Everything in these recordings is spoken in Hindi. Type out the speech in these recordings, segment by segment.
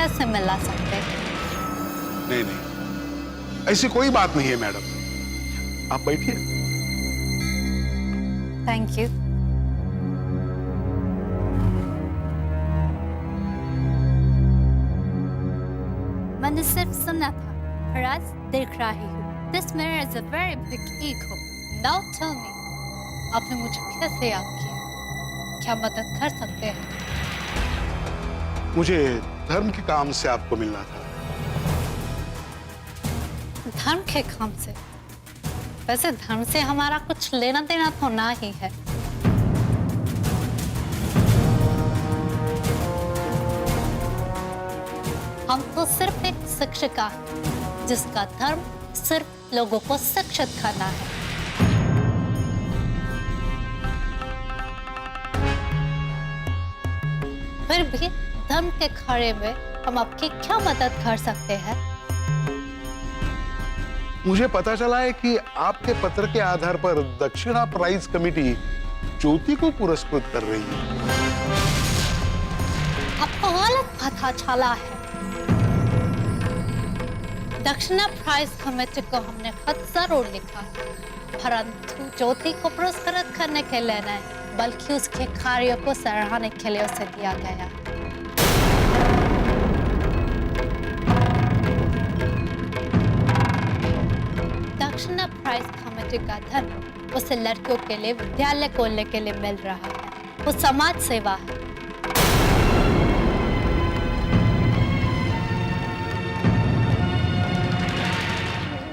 कैसे मिला सकते हैं? नहीं नहीं, ऐसी कोई बात नहीं है मैडम, आप बैठिए। Thank you. मैंने सिर्फ सुना था, पर आज देख रही हूँ। This mirror is a very big ego. Now tell me, आपने मुझे कैसे याद किया? क्या मदद कर सकते हैं? मुझे धर्म के काम से आपको मिलना था। धर्म के काम से? वैसे धर्म से हमारा कुछ लेना देना तो ना ही है। हम तो सिर्फ एक शिक्षिका है, जिसका धर्म सिर्फ लोगों को शिक्षित करना है। फिर भी धर्म के खड़े में हम आपकी क्या मदद कर सकते हैं? मुझे पता चला है कि आपके पत्र के आधार पर दक्षिणा प्राइज कमेटी ज्योति को पुरस्कृत कर रही है। आपको गलत पता चला है। दक्षिणा प्राइज कमेटी को हमने खत जरूर लिखा, परंतु ज्योति को पुरस्कृत करने के लिए नहीं, बल्कि उसके कार्यों को सराहने के लिए उसे दिया गया। दक्षिणा प्राइज कमेटी का धन उसे लड़कियों के लिए विद्यालय खोलने के लिए मिल रहा है। वो समाज सेवा है।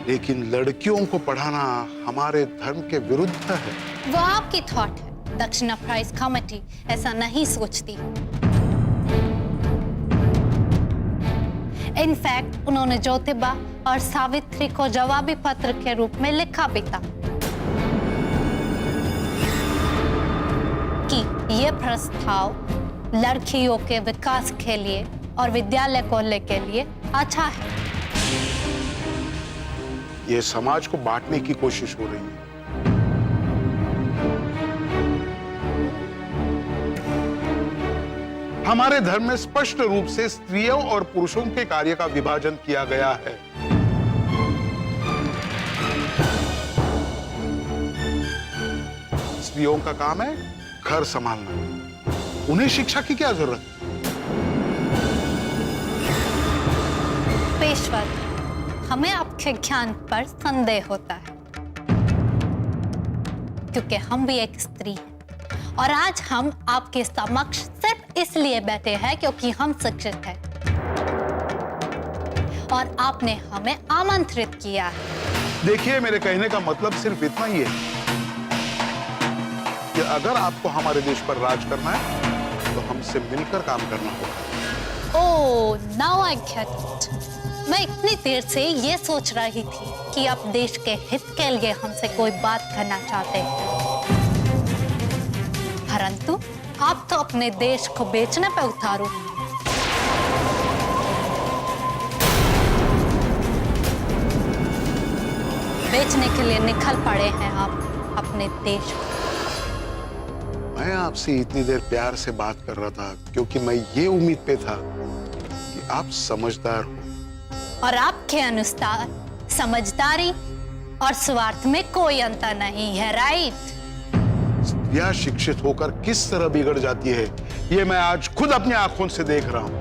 लेकिन लड़कियों को पढ़ाना हमारे धर्म के विरुद्ध है। वो आपकी थॉट है। दक्षिणा प्राइज कमेटी ऐसा नहीं सोचती। इनफैक्ट उन्होंने ज्योतिबा और सावित्री को जवाबी पत्र के रूप में लिखा भी था कि यह प्रस्ताव लड़कियों के विकास के लिए और विद्यालय खोलने के लिए अच्छा है। ये समाज को बांटने की कोशिश हो रही है। हमारे धर्म में स्पष्ट रूप से स्त्रियों और पुरुषों के कार्य का विभाजन किया गया है। स्त्रियों का काम है घर संभालना, उन्हें शिक्षा की क्या जरूरत है? पेशवा, हमें आपके ज्ञान पर संदेह होता है, क्योंकि हम भी एक स्त्री हैं और आज हम आपके समक्ष सिर्फ इसलिए बैठे हैं क्योंकि हम शिक्षित हैं और आपने हमें आमंत्रित किया है। देखिए, मेरे कहने का मतलब सिर्फ इतना ही है कि अगर आपको हमारे देश पर राज करना है तो हमसे मिलकर काम करना होगा। ओह, नाउ आई गेट इट। मैं इतनी देर से ये सोच रही थी कि आप देश के हित के लिए हमसे कोई बात करना चाहते हैं, परंतु आप तो अपने देश को बेचने पे उतारू। बेचने के लिए निकल पड़े हैं आप अपने देश को। मैं आपसे इतनी देर प्यार से बात कर रहा था क्योंकि मैं ये उम्मीद पे था कि आप समझदार हो। और आपके अनुसार समझदारी और स्वार्थ में कोई अंतर नहीं है, राइट? यह शिक्षित होकर किस तरह बिगड़ जाती है, ये मैं आज खुद अपनी आंखों से देख रहा हूं।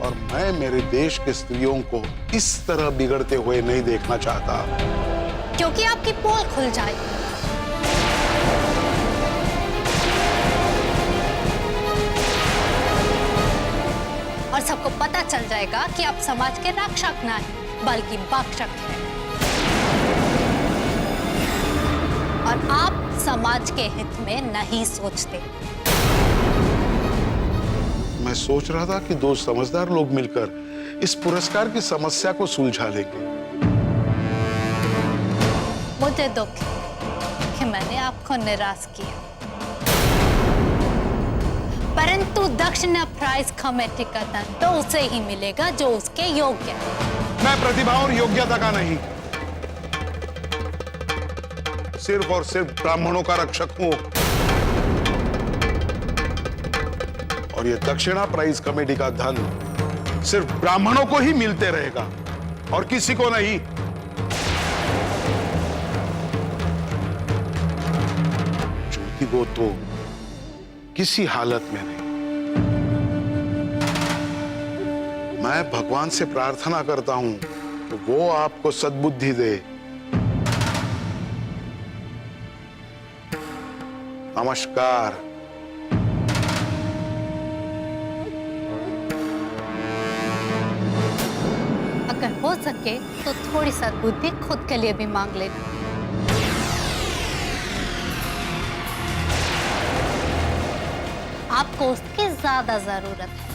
और मैं मेरे देश के स्त्रियों को इस तरह बिगड़ते हुए नहीं देखना चाहता। क्योंकि आपकी पोल खुल जाएगी। और सबको पता चल जाएगा कि आप समाज के रक्षक नहीं बल्कि भक्षक हैं। और आप समाज के हित में नहीं सोचते। मैं सोच रहा था कि दो समझदार लोग मिलकर इस पुरस्कार की समस्या को सुलझा लेंगे। मुझे दुख है कि मैंने आपको निराश किया, परंतु दक्षिणा प्राइज कमेटी का धन तो उसे ही मिलेगा जो उसके योग्य है। मैं प्रतिभा और योग्यता का नहीं, सिर्फ और सिर्फ ब्राह्मणों का रक्षक हूं। और ये दक्षिणा प्राइज कमेटी का धन सिर्फ ब्राह्मणों को ही मिलते रहेगा और किसी को नहीं। ज्योति को तो किसी हालत में नहीं। मैं भगवान से प्रार्थना करता हूं कि वो आपको सद्बुद्धि दे। नमस्कार। अगर हो सके तो थोड़ी सद्बुद्धि खुद के लिए भी मांग लेना। आपको उसकी ज्यादा जरूरत है।